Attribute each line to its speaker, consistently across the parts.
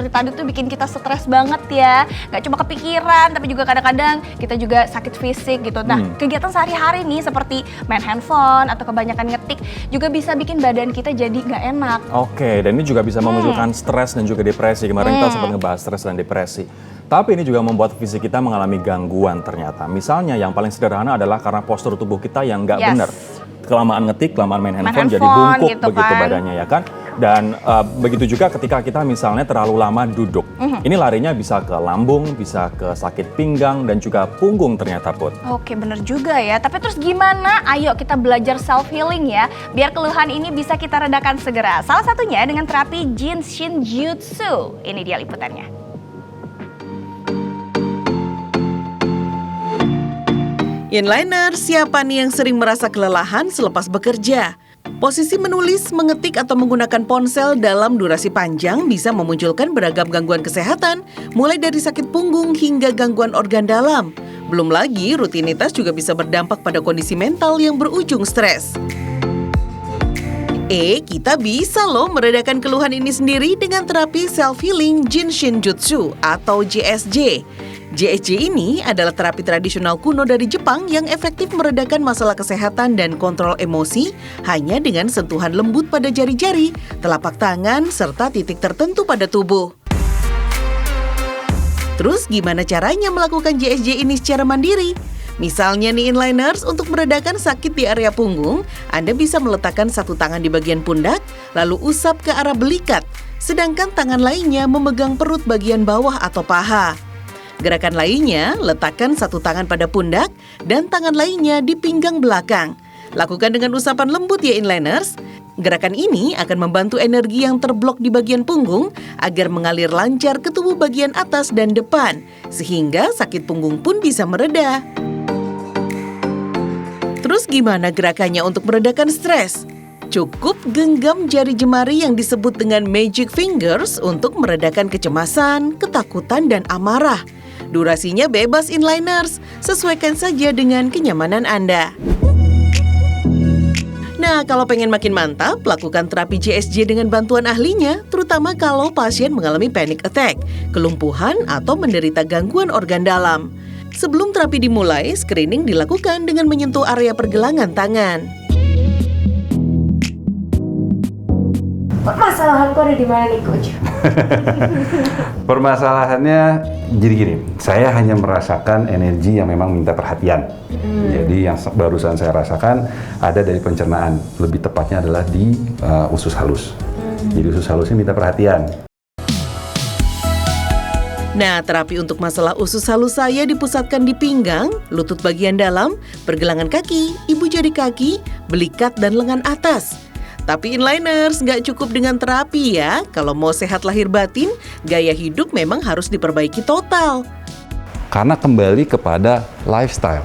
Speaker 1: seperti tadi tuh bikin kita stres banget ya. Gak cuma kepikiran, tapi juga kadang-kadang kita juga sakit fisik gitu. Nah, kegiatan sehari-hari nih seperti main handphone atau kebanyakan ngetik juga bisa bikin badan kita jadi gak enak.
Speaker 2: Oke, dan ini juga bisa memunculkan stres dan juga depresi. Kemarin kita sempat ngebahas stres dan depresi. Tapi ini juga membuat fisik kita mengalami gangguan ternyata. Misalnya yang paling sederhana adalah karena postur tubuh kita yang nggak benar. Kelamaan ngetik, kelamaan main handphone jadi bungkuk gitu begitu kan badannya ya kan. Dan begitu juga ketika kita misalnya terlalu lama duduk. Ini larinya bisa ke lambung, bisa ke sakit pinggang dan juga punggung ternyata Put.
Speaker 1: Oke bener juga ya, tapi terus gimana? Ayo kita belajar self healing ya, biar keluhan ini bisa kita redakan segera. Salah satunya dengan terapi Jin Shin Jutsu. Ini dia liputannya.
Speaker 3: Inliner, siapa nih yang sering merasa kelelahan selepas bekerja? Posisi menulis, mengetik, atau menggunakan ponsel dalam durasi panjang bisa memunculkan beragam gangguan kesehatan, mulai dari sakit punggung hingga gangguan organ dalam. Belum lagi, rutinitas juga bisa berdampak pada kondisi mental yang berujung stres. Kita bisa loh meredakan keluhan ini sendiri dengan terapi self-healing Jin Shin Jutsu atau JSJ. JSJ ini adalah terapi tradisional kuno dari Jepang yang efektif meredakan masalah kesehatan dan kontrol emosi hanya dengan sentuhan lembut pada jari-jari, telapak tangan, serta titik tertentu pada tubuh. Terus gimana caranya melakukan JSJ ini secara mandiri? Misalnya nih Inliners, untuk meredakan sakit di area punggung, Anda bisa meletakkan satu tangan di bagian pundak, lalu usap ke arah belikat, sedangkan tangan lainnya memegang perut bagian bawah atau paha. Gerakan lainnya, letakkan satu tangan pada pundak dan tangan lainnya di pinggang belakang. Lakukan dengan usapan lembut ya Inliners. Gerakan ini akan membantu energi yang terblok di bagian punggung agar mengalir lancar ke tubuh bagian atas dan depan, sehingga sakit punggung pun bisa mereda. Terus gimana gerakannya untuk meredakan stres? Cukup genggam jari jemari yang disebut dengan magic fingers untuk meredakan kecemasan, ketakutan, dan amarah. Durasinya bebas Inliners, sesuaikan saja dengan kenyamanan Anda. Nah, kalau pengen makin mantap, lakukan terapi JSJ dengan bantuan ahlinya, terutama kalau pasien mengalami panic attack, kelumpuhan, atau menderita gangguan organ dalam. Sebelum terapi dimulai, screening dilakukan dengan menyentuh area pergelangan tangan.
Speaker 4: Permasalahanku ada di mana nih Coach?
Speaker 5: Permasalahannya jadi gini, saya hanya merasakan energi yang memang minta perhatian. Jadi yang barusan saya rasakan ada dari pencernaan, lebih tepatnya adalah di usus halus. Jadi usus halusnya minta perhatian.
Speaker 3: Nah, terapi untuk masalah usus halus saya dipusatkan di pinggang, lutut bagian dalam, pergelangan kaki, ibu jari kaki, belikat, dan lengan atas. Tapi Inliners, nggak cukup dengan terapi ya. Kalau mau sehat lahir batin, gaya hidup memang harus diperbaiki total.
Speaker 5: Karena kembali kepada lifestyle.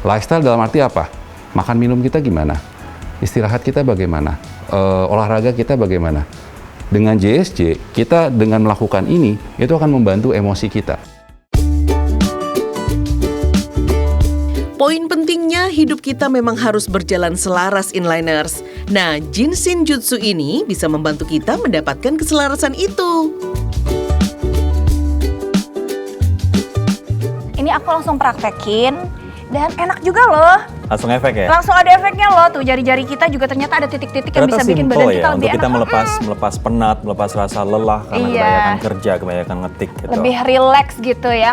Speaker 5: Lifestyle dalam arti apa? Makan minum kita gimana? Istirahat kita bagaimana? Olahraga kita bagaimana? Dengan JSJ, kita dengan melakukan ini, itu akan membantu emosi kita.
Speaker 3: Poin pentingnya, hidup kita memang harus berjalan selaras Inliners. Nah, Jin Shin Jutsu ini bisa membantu kita mendapatkan keselarasan itu.
Speaker 1: Ini aku langsung praktekin dan enak juga loh.
Speaker 2: Langsung efek ya?
Speaker 1: Langsung ada efeknya loh, tuh jari-jari kita juga ternyata ada titik-titik yang bisa bikin badan kita lebih
Speaker 2: untuk kita
Speaker 1: enak.
Speaker 2: melepas penat, melepas rasa lelah karena kebanyakan kerja, kebanyakan ngetik gitu.
Speaker 1: Lebih relax gitu ya.